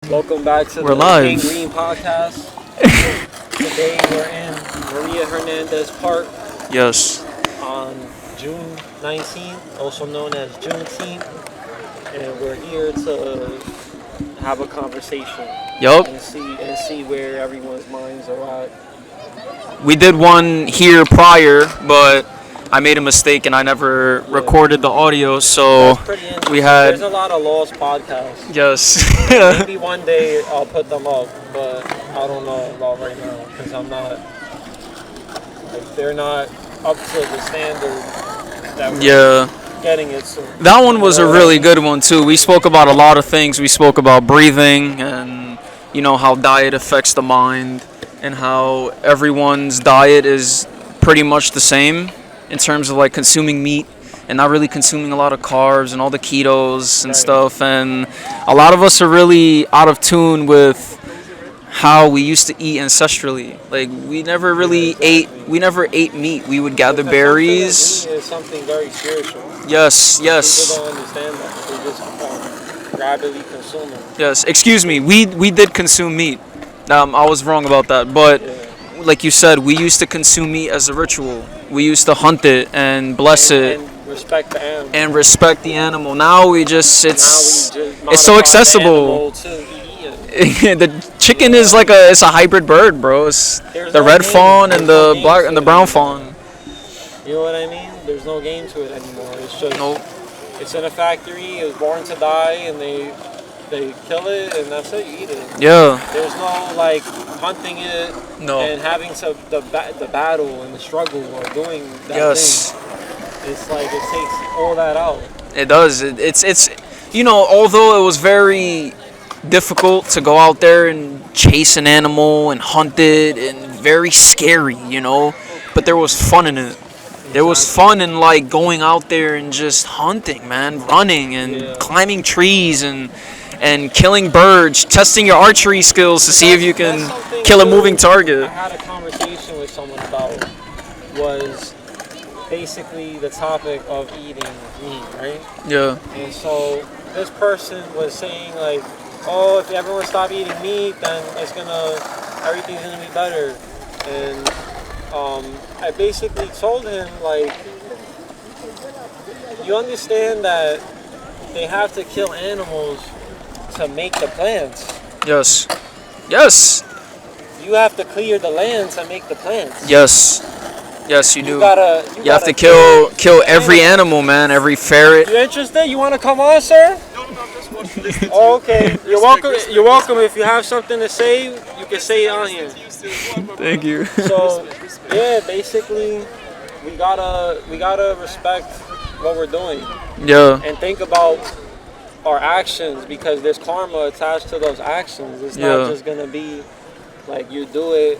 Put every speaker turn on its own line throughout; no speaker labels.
Welcome back to
We're
the
live.
Greene podcast. Today we're in Maria Hernandez Park
Yes.
on June 19th, also known as Juneteenth, and we're here to have a conversation
Yup.
and see where everyone's minds are at.
We did one here prior, but I made a mistake and I never recorded the audio, so
That's pretty interesting.
we had.
There's a lot of lost podcasts.
Yes.
Maybe one day I'll put them up, but I don't know about right now because I'm not. Like, they're not up to the standard that we're
Yeah.
getting it. So
That one was a really good one too. We spoke about a lot of things. We spoke about breathing and how diet affects the mind and how everyone's diet is pretty much the same in terms of like consuming meat and not really consuming a lot of carbs and all the ketos and stuff. And a lot of us are really out of tune with how we used to eat ancestrally. Like we never really ate meat. We would gather berries.
Meat is something very spiritual.
Yes.
People don't understand that. They just rapidly consume it.
Yes, excuse me. We did consume meat. I was wrong about that. But like you said, we used to consume meat as a ritual. We used to hunt it and bless it
And respect the animal.
and respect the animal. Now we just
Now we
it's
just
so
modify the
accessible.
animal to eat it.
The chicken is like it's a hybrid bird, bro. It's
There's
the
no
red
game.
fawn
There's
and
no
the
game
black
to
and the
it.
brown fawn.
You know what I mean? There's no game to it anymore. It's just
Nope.
it's in a factory. It was born to die, and they kill it, and that's it. You eat it.
Yeah.
There's no like hunting it
No.
and having to the battle and the struggle of doing that
Yes.
thing. It's like it takes all that out.
It does. It's although it was very difficult to go out there and chase an animal and hunt it and very scary, but there was fun in it. There was fun in like going out there and just hunting, man, running and climbing trees and killing birds, testing your archery skills to see if you can kill a moving
I
target.
had a conversation with someone about was basically the topic of eating meat, right?
Yeah.
And so this person was saying like, oh, if everyone stop eating meat, then everything's gonna be better. And I basically told him like, you understand that they have to kill animals to make the plants.
Yes. Yes.
You have to clear the land to make the plants.
Yes. Yes, you do.
You
have to kill every animal, man, every ferret.
You interested? You want to come on, sir?
No, I'm just watching this.
Oh, okay. You're welcome. You're welcome. If you have something to say, you can say it on here.
Thank you.
So, yeah, basically, we gotta respect what we're doing
Yeah.
and think about our actions because there's karma attached to those actions. It's not just gonna be like you do it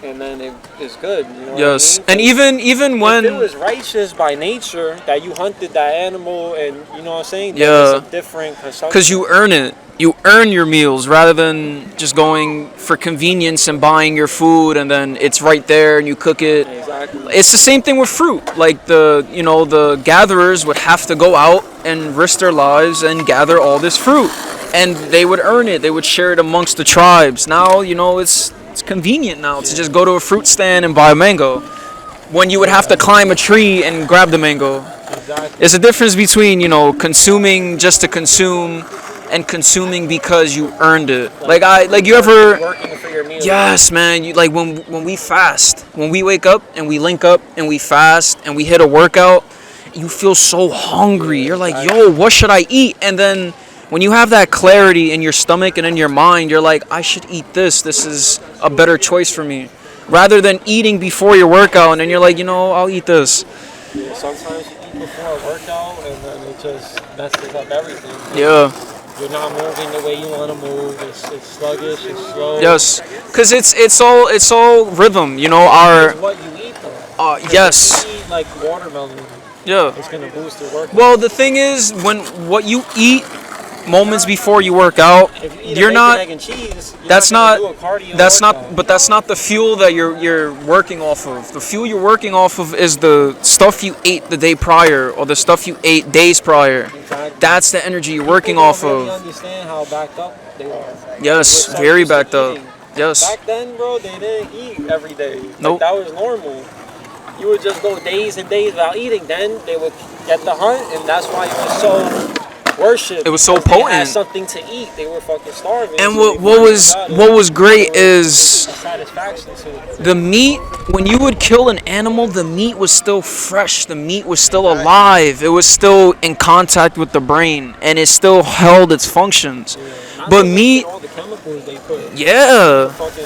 and then it's good. You know
Yes.
what I mean?
And even when
if it was righteous by nature that you hunted that animal and you know what I'm saying, then
Yeah.
it's a different consumption.
because you earn it. You earn your meals rather than just going for convenience and buying your food and then it's right there and you cook it.
Exactly.
It's the same thing with fruit. Like the gatherers would have to go out and risk their lives and gather all this fruit, and they would earn it. They would share it amongst the tribes. Now it's convenient now to just go to a fruit stand and buy a mango, when you would have to climb a tree and grab the mango.
Exactly.
There's a difference between consuming just to consume and consuming because you earned it. Like you ever.
Working for your meal.
Yes, man. You like when we fast, when we wake up and we link up and we fast and we hit a workout, you feel so hungry. You're like, yo, what should I eat? And then when you have that clarity in your stomach and in your mind, you're like, I should eat this. This is a better choice for me. Rather than eating before your workout and then you're like, I'll eat this.
Yeah, sometimes you eat before a workout and then it just messes up everything.
Yeah.
You're not moving the way you want to move. It's sluggish. It's slow.
Yes, because it's all rhythm. Our
It's what you eat though.
yes.
If you eat like watermelon,
Yeah.
it's gonna boost your workout.
Well, the thing is, when what you eat moments before you work out,
If you eat
you're
a bacon,
not.
egg, and cheese, you're
That's
not.
not.
Gonna do a cardio
That's
workout.
not. But that's not the fuel that you're working off of. The fuel you're working off of is the stuff you ate the day prior or the stuff you ate days prior.
Exactly.
That's the energy you're working
People
off
don't really
of.
understand how backed up they are.
Yes,
We're so
very
used to
backed up.
eating.
Yes.
Back then, bro, they didn't eat every day.
Nope.
Like, that was normal. You would just go days and days without eating. Then they would get the hunt, and that's why it was so worshipped.
It was so
because they had
potent.
something to eat. They were fucking starving.
And
so
what
they
what
finally
was
got it.
what was great
There was
is
a satisfaction to it.
the meat. When you would kill an animal, the meat was still fresh. The meat was still alive. It was still in contact with the brain, and it still held its functions.
Not
But
to mention
meat,
all the chemicals they put.
yeah.
Fucking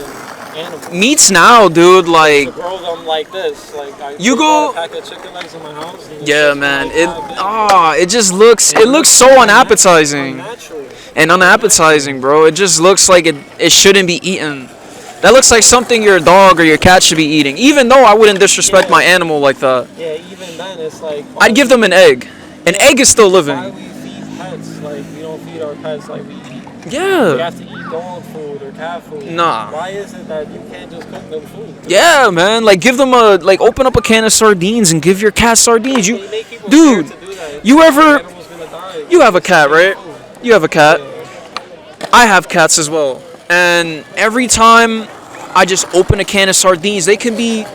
animals.
Meats now, dude, like
To grow them like this, like I
You
take
go-
a pack of chicken legs in my house. And it's
yeah,
just
man.
like
It
that big.
it just looks so unappetizing
Unnatural.
and unappetizing, bro. It just looks like it shouldn't be eaten. That looks like something your dog or your cat should be eating. Even though I wouldn't disrespect my animal like that.
Yeah, even then it's like.
I'd give them an egg. An egg is still
Why
living.
we feed pets? Like we don't feed our pets like we eat. We
Yeah.
have to eat dog food or cat food.
Nah.
Why is it that you can't just cook them food?
Yeah, man. Like give them open up a can of sardines and give your cat sardines.
They
You
make people
dude,
scared to do that.
you ever-
The animal's gonna die.
you have a cat, right?
Food.
You have a cat.
Yeah.
I have cats as well. And every time I just open a can of sardines, they can be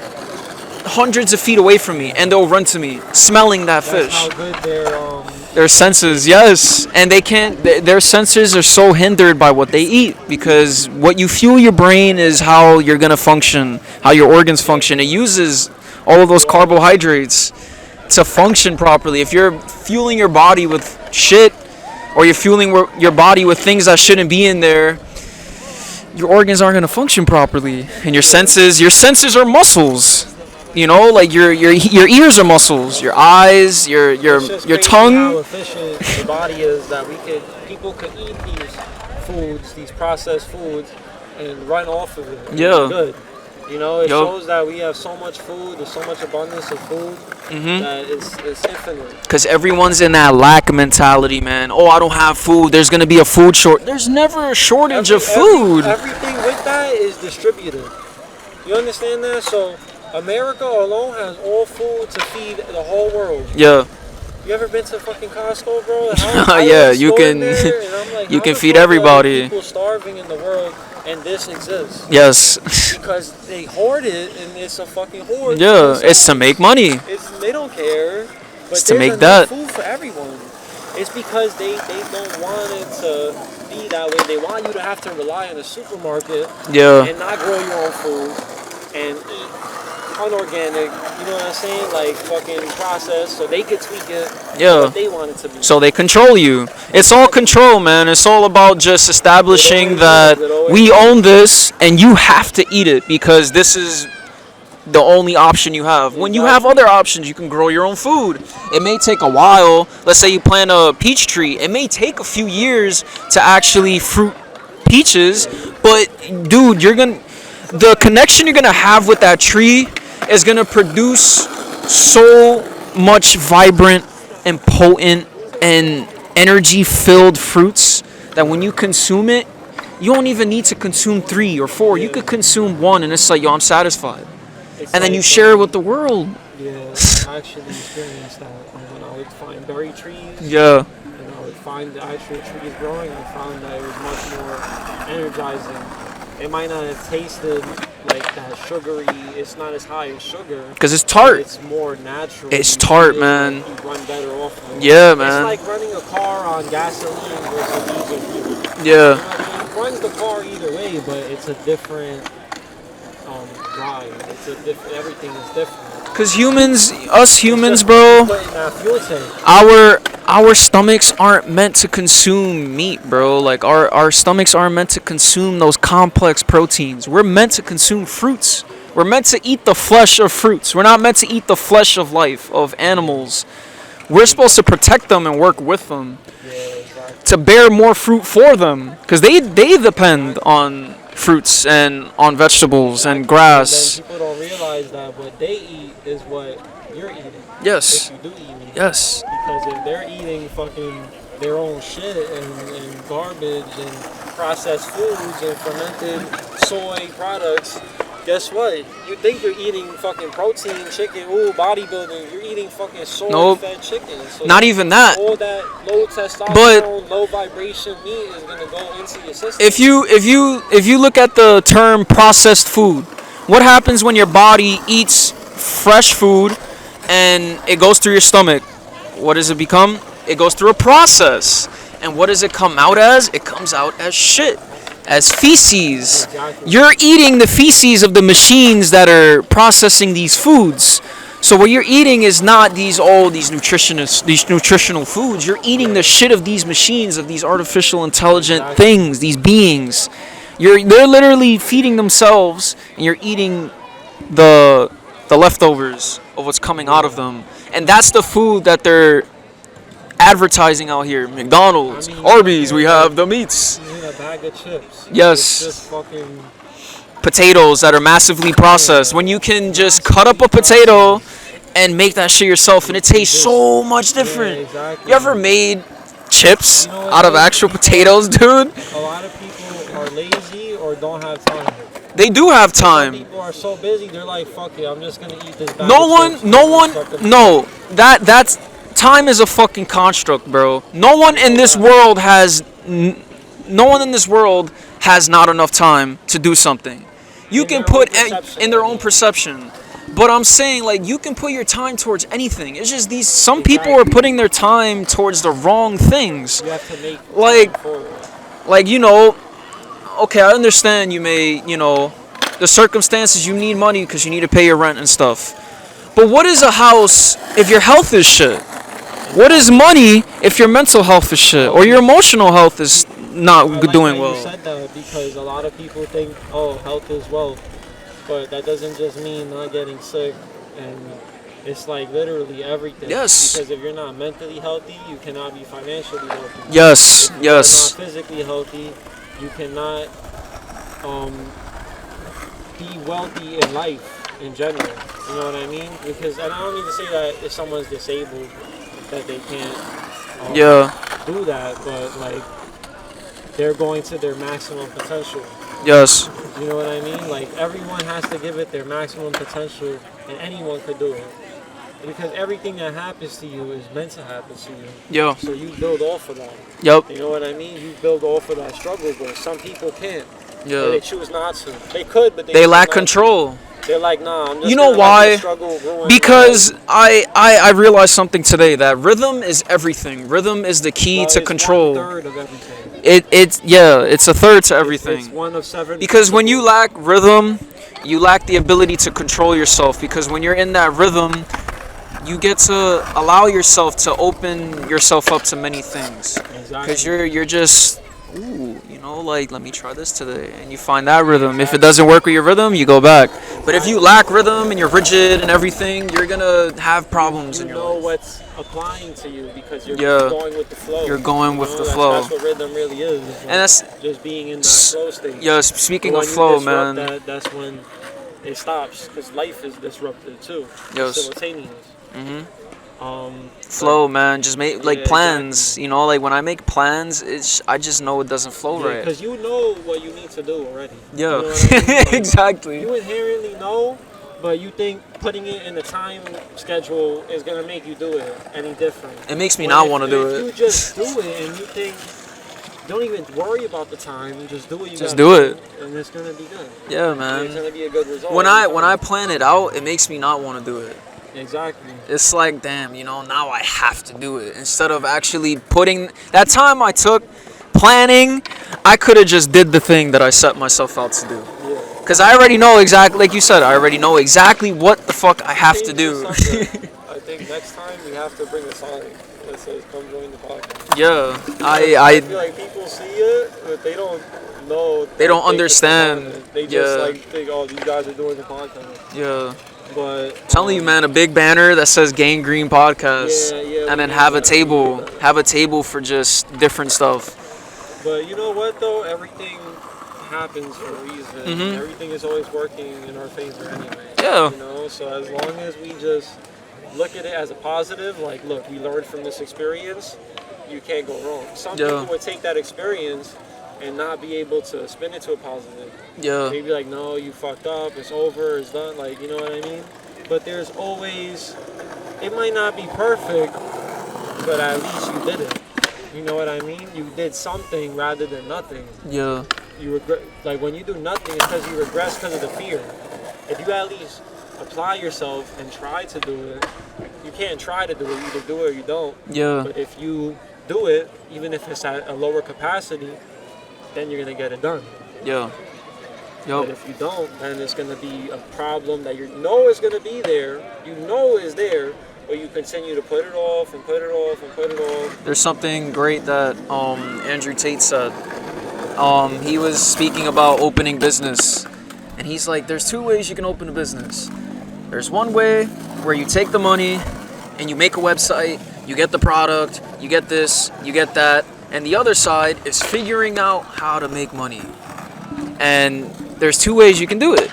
hundreds of feet away from me and they'll run to me, smelling that
That's
fish.
how good
Their senses, yes. And they can't, their senses are so hindered by what they eat because what you fuel your brain is how you're going to function, how your organs function. It uses all of those carbohydrates to function properly. If you're fueling your body with shit or you're fueling your body with things that shouldn't be in there, your organs aren't going to function properly. And your senses are muscles. You know, like your ears are muscles, your eyes, your
It's just crazy how
tongue.
efficient the body is that people could eat these foods, these processed foods, and run off of it. And
Yeah.
it's good. You know, it
Yup.
shows that we have so much food, there's so much abundance of food that it's infinite.
Because everyone's in that lack mentality, man. Oh, I don't have food. There's going to be a food short. There's never a shortage of food.
Everything with that is distributed. You understand that? So America alone has all food to feed the whole world.
Yeah.
You ever been to fucking Costco, bro? I
Yeah,
was
you
going
can-
there, and I'm like,
you
how
can
the
feed
fuck are
everybody.
People starving in the world, and this exists
Yes.
because they hoard it, and it's a fucking hoard.
Yeah, it's to make money.
They don't care. But
It's to
there's
make
enough
that.
food for everyone. It's because they don't want it to be that way. They want you to have to rely on a supermarket
Yeah.
and not grow your own food and eat unorganic, you know what I'm saying? Like fucking processed so they could tweak it
Yeah.
what they want it to be.
So they control you. It's all control, man. It's all about just establishing that we own this and you have to eat it because this is the only option you have. When you have other options, you can grow your own food. It may take a while. Let's say you plant a peach tree. It may take a few years to actually fruit peaches, but dude, the connection you're gonna have with that tree is gonna produce so much vibrant and potent and energy-filled fruits that when you consume it, you don't even need to consume 3 or 4. You could consume 1 and it's like, yo, I'm satisfied.
It's
And then
like,
you share it with the world.
Yeah, I actually experienced that when I would find berry trees.
Yeah.
And I would find the actual trees growing. I found that it was much more energizing. It might not have tasted like that sugary. It's not as high as sugar.
Because it's
but
tart.
It's more natural.
It's
You
tart,
feel
man.
like you run better off of it.
Yeah, man.
It's like running a car on gasoline versus diesel fuel.
Yeah.
You know what I mean? It runs the car either way, but it's a different drive. It's a different. Everything is different.
Because us humans, bro,
But in that fuel tank.
our stomachs aren't meant to consume meat, bro. Like our stomachs aren't meant to consume those complex proteins. We're meant to consume fruits. We're meant to eat the flesh of fruits. We're not meant to eat the flesh of life, of animals. We're supposed to protect them and work with them
Yeah, exactly.
to bear more fruit for them. Because they depend on fruits and on vegetables and grass.
And then people don't realize that what they eat is what you're eating.
Yes.
If you do eat meat.
Yes.
Because if they're eating fucking their own shit and garbage and processed foods and fermented soy products, guess what? You think you're eating fucking protein chicken, ooh, bodybuilding. You're eating fucking soy-fed chicken. So
not even that.
All that low testosterone, low vibration meat is gonna go into your system.
If you look at the term processed food, what happens when your body eats fresh food and it goes through your stomach? What does it become? It goes through a process. And what does it come out as? It comes out as shit. As feces.
Exactly.
You're eating the feces of the machines that are processing these foods. So what you're eating is not these nutritional foods. You're eating the shit of these machines, of these artificial intelligent things, these beings. They're literally feeding themselves, and you're eating the leftovers of what's coming out of them. And that's the food that they're advertising out here. McDonald's, Arby's, we have the meats.
You need a bag of chips.
Yes.
It's just fucking
potatoes that are massively processed. When you can just cut up a potato and make that shit yourself, and it tastes so much different.
Yeah, exactly.
You ever made chips out of actual potatoes, dude?
A lot of people are lazy or don't have time.
They do have
Some
time.
people are so busy, they're like, fuck it, I'm just gonna eat this bag
No
of chips.
one. That's time is a fucking construct, bro. No one in this world has not enough time to do something. You can put in their own perception. But I'm saying, like, you can put your time towards anything. It's just some people are putting their time towards the wrong things.
You have to make
like, okay, I understand you may, the circumstances, you need money because you need to pay your rent and stuff. But what is a house if your health is shit? What is money if your mental health is shit or your emotional health is not doing well?
You said that because a lot of people think, oh, health is wealth, but that doesn't just mean not getting sick, and it's like literally everything.
Yes.
Because if you're not mentally healthy, you cannot be financially healthy.
Yes.
If
Yes.
you're not physically healthy, you cannot be wealthy in life in general. You know what I mean? Because, and I don't mean to say that if someone's disabled, that they can't do that, but like they're going to their maximum potential.
Yes.
You know what I mean? Like everyone has to give it their maximum potential, and anyone could do it. Because everything that happens to you is meant to happen to you.
Yeah.
So you build off of that.
Yep.
You know what I mean? You build off of that struggle, but some people can't.
Yeah.
And they choose not to. They could, but
they lack control.
They're like, nah, I'm just
you know
gonna
why?
let this struggle ruin
Because I realized something today, that rhythm is everything. Rhythm is the key to control.
It's 1/3 of everything.
It's a third to everything.
It's one of 7.
Because when you lack rhythm, you lack the ability to control yourself. Because when you're in that rhythm, you get to allow yourself to open yourself up to many things. Because you're just, like, let me try this today, and you find that rhythm. If it doesn't work with your rhythm, you go back. But if you lack rhythm and you're rigid and everything, you're gonna have problems in your life.
You know what's applying to you because you're going with the flow.
You're going with the flow.
That's what rhythm really is.
And that's
just being in that flow state.
Yeah, speaking of flow, man.
That's when it stops, because life is disrupted too.
Yes.
Simultaneous.
Flow, man. Just make plans. Exactly. Like when I make plans, I just know it doesn't flow right.
Because you know what you need to do already.
Yeah.
You know what I mean? Like,
exactly.
You inherently know, but you think putting it in the time schedule is gonna make you do it any different.
It makes me not want to do it.
If you just do it and you think, don't even worry about the time, just do what you
just
gotta
do it,
and it's gonna be good.
Yeah, man.
It's gonna be a good result.
When I plan it out, it makes me not want to do it.
Exactly.
It's like, damn, now I have to do it. Instead of actually putting that time I took planning, I could have just did the thing that I set myself out to do.
Yeah.
Because I already know exactly, like you said, I already know exactly what the fuck I have to do.
I think next time we have to bring a sign that says, come join the podcast.
Yeah.
I feel like people see it, but they don't know.
They don't understand.
They just think, oh, these guys are doing the podcast.
Yeah.
But
telling you, man, a big banner that says Greene Podcast, and then have a table for just different stuff.
But you know what though, everything happens for a reason. Everything is always working in our favor anyway.
Yeah.
So as long as we just look at it as a positive, like, look, we learned from this experience, you can't go wrong. Some
Yeah.
people would take that experience and not be able to spin it to a positive.
Yeah.
They'd be like, no, you fucked up, it's over, it's done, like, you know what I mean? But there's always, it might not be perfect, but at least you did it. You know what I mean? You did something rather than nothing.
Yeah.
You regret, like when you do nothing, it's because you regress because of the fear. If you at least apply yourself and try to do it, you can't try to do it, you either do it or you don't.
Yeah.
But if you do it, even if it's at a lower capacity, then you're gonna get it done.
Yeah.
But
Yup.
if you don't, then it's gonna be a problem that you know is gonna be there. You know is there, but you continue to put it off and put it off and put it off.
There's something great that Andrew Tate said. He was speaking about opening business, and he's like, there's two ways you can open a business. There's one way where you take the money and you make a website, you get the product, you get this, you get that, and the other side is figuring out how to make money. And there's two ways you can do it.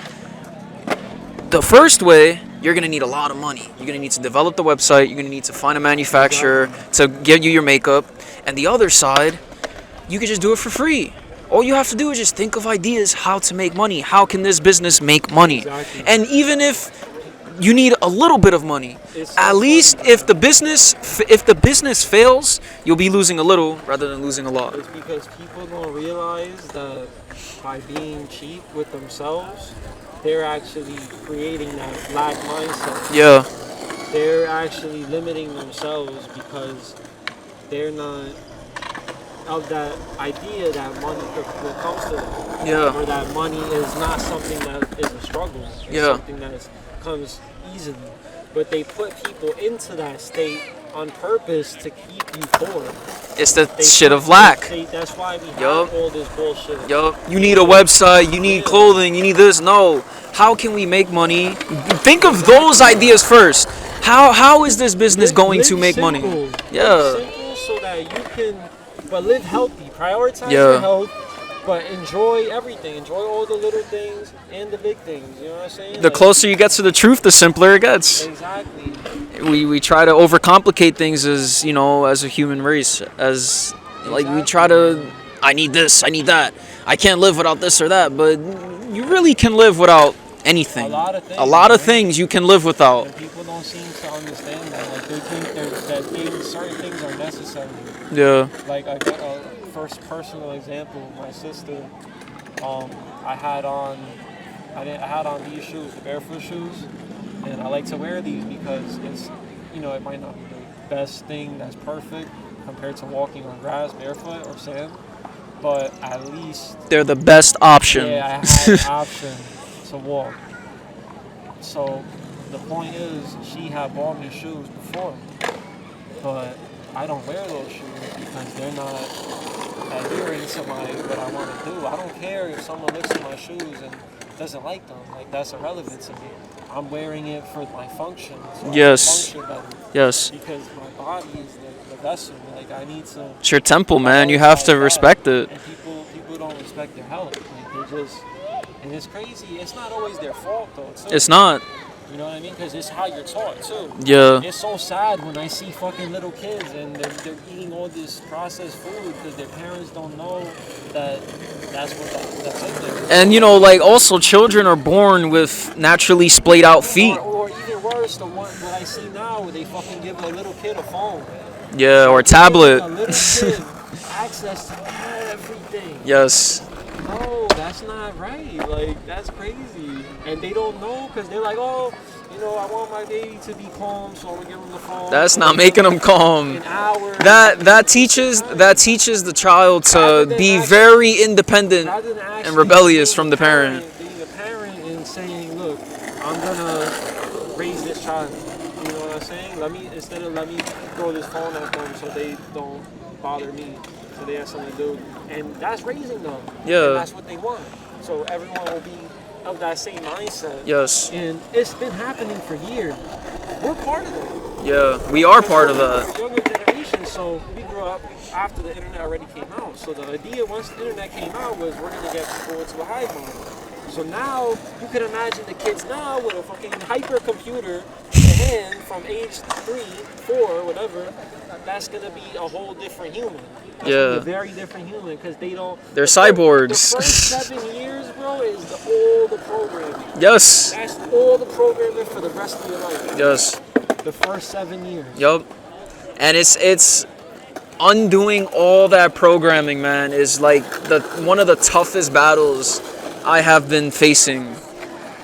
The first way, you're going to need a lot of money. You're going to need to develop the website, you're going to need to find a manufacturer to get you your makeup, and the other side, you can just do it for free. All you have to do is just think of ideas how to make money. How can this business make money?
Exactly.
And even if you need a little bit of money, at least if the business fails, you'll be losing a little rather than losing a lot.
It's because people don't realize that by being cheap with themselves, they're actually creating that black mindset.
Yeah.
They're actually limiting themselves because they're not of that idea that money will come to them.
Yeah.
Or that money is not something that is a struggle. It's
Yeah.
something that comes easily. But they put people into that state on purpose to keep you poor.
It's the
They
shit
put-
of lack.
That's why we
Yup.
have all this bullshit.
Yup. You need a website, you need clothing, you need this. No. How can we make money? Think of those ideas first. How is this business going to make money? Yeah.
Live simple so that you can, but live healthy. Prioritize
Yeah.
your health, but enjoy everything. Enjoy all the little things and the big things. You know what I'm saying?
The
Like,
closer you get to the truth, the simpler it gets.
Exactly.
We try to overcomplicate things as, you know, as a human race. As like we try to, I need this, I need that. I can't live without this or that, but you really can live without anything.
A lot of things,
things you can live without.
And people don't seem to understand that. Like they think that certain things are necessary.
Yeah.
Like I got a first personal example. My sister, I had on these shoes, the barefoot shoes, and I like to wear these because it's, you know, it might not be the best thing that's perfect compared to walking on grass barefoot or sand, but at least
They're the best option.
yeah, I had an option to walk. So the point is, she had bought me shoes before, but I don't wear those shoes because they're not adhering to what I want to do. I don't care if someone looks at my shoes and doesn't like them. Like, that's irrelevant to me. I'm wearing it for my function. So
Yes.
I function better
Yes.
because my body is the vessel. Like, I need to.
It's your temple, man. You have to respect it.
And people don't respect their health. Like, they just, and it's crazy. It's not always their fault though.
It's not.
You know what I mean? Because it's how you're taught too.
Yeah.
It's so sad when I see fucking little kids and they're eating all this processed food because their parents don't know that that's in there.
And you know, like also children are born with naturally splayed out feet.
Or even worse, what I see now, where they fucking give a little kid a phone.
Yeah, or a
A
tablet.
little kid access to everything.
Yes.
No, that's not right. Like, that's crazy. And they don't know because they're like, oh, you know, I want my baby to be calm, so I'm gonna give him the phone.
That's not making them calm.
An hour.
That teaches the child
Rather
to
than
be
actually-
very independent
Rather than actually
and rebellious
being
from
a
the parent.
Being a parent and saying, look, I'm gonna raise this child. You know what I'm saying? Let me throw this phone at them so they don't bother me, so they have something to do. And that's raising them.
Yeah.
And that's what they want. So everyone will be of that same mindset.
Yes.
And it's been happening for years. We're part of it.
Yeah, we are part of that.
Younger generation, so we grew up after the internet already came out. So the idea once the internet came out was we're gonna get people into a hive mind. So now you can imagine the kids now with a fucking hypercomputer in hand from age 3, 4, whatever, that's gonna be a whole different human. That's
Yeah.
gonna be a very different human because they don't.
They're
the
cyborgs.
The first 7 years, bro, is all the programming.
Yes.
That's all the programming for the rest of your life.
Yes.
The first 7 years.
Yup. And it's undoing all that programming, man, is like the one of the toughest battles I have been facing.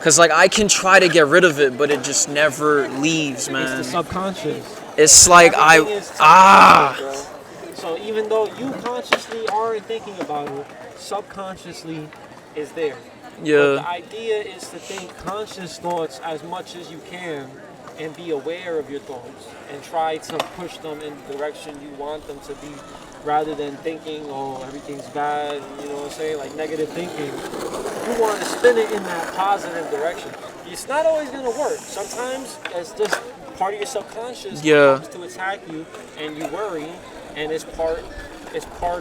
Cause like I can try to get rid of it, but it just never leaves, man.
It's the subconscious.
It's like
Everything is subconscious, bro. So even though you consciously aren't thinking about it, subconsciously is there. But the
Yeah.
idea is to think conscious thoughts as much as you can and be aware of your thoughts and try to push them in the direction you want them to be rather than thinking, oh, everything's bad, you know what I'm saying, like negative thinking. You want to spin it in that positive direction. It's not always going to work. Sometimes it's just part of your subconscious
Yeah.
comes to attack you and you worry, and it's part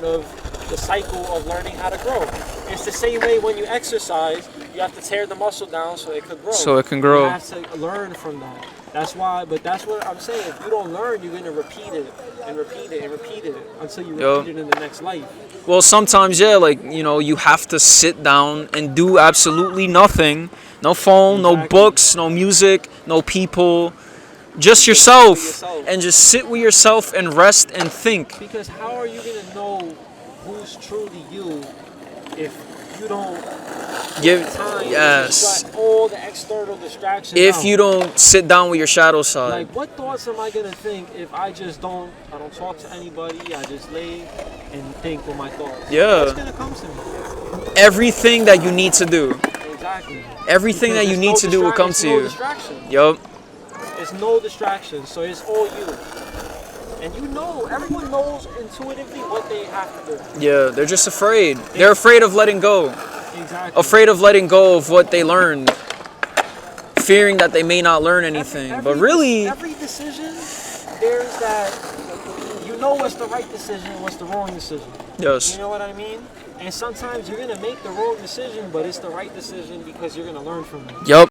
of the cycle of learning how to grow. It's the same way when you exercise, you have to tear the muscle down so it could grow.
So it can grow.
You have to learn from that. That's why, but that's what I'm saying. If you don't learn, you're gonna repeat it and repeat it and repeat it until you
Yo.
repeat it in the next life.
Well, sometimes, yeah, like, you know, you have to sit down and do absolutely nothing. No phone, no
Exactly.
books, no music, no people. Just yourself.
yourself.
And just sit with yourself and rest and think.
Because how are you gonna know who's truly you if you don't
Give,
time to
yes.
shut all the external distractions
If
out?
you don't sit down with your shadow side.
Like, what thoughts am I gonna think if I don't talk to anybody? I just lay and think with my thoughts.
Yeah.
What's gonna come to me?
Everything that you need to do.
Exactly.
Everything
Because
that you
there's
need
no
to do will come
it's
to
no
you.
distraction.
Yup.
It's no distraction, so it's all you. And you know, everyone knows intuitively what they have to do.
Yeah, they're just afraid. They're afraid of letting go.
Exactly.
Afraid of letting go of what they learned. Fearing that they may not learn anything. But really,
every decision, there's that. You know what's the right decision and what's the wrong decision.
yes.
You know what I mean? And sometimes you're gonna make the wrong decision, but it's the right decision because you're gonna learn from it.
Yup.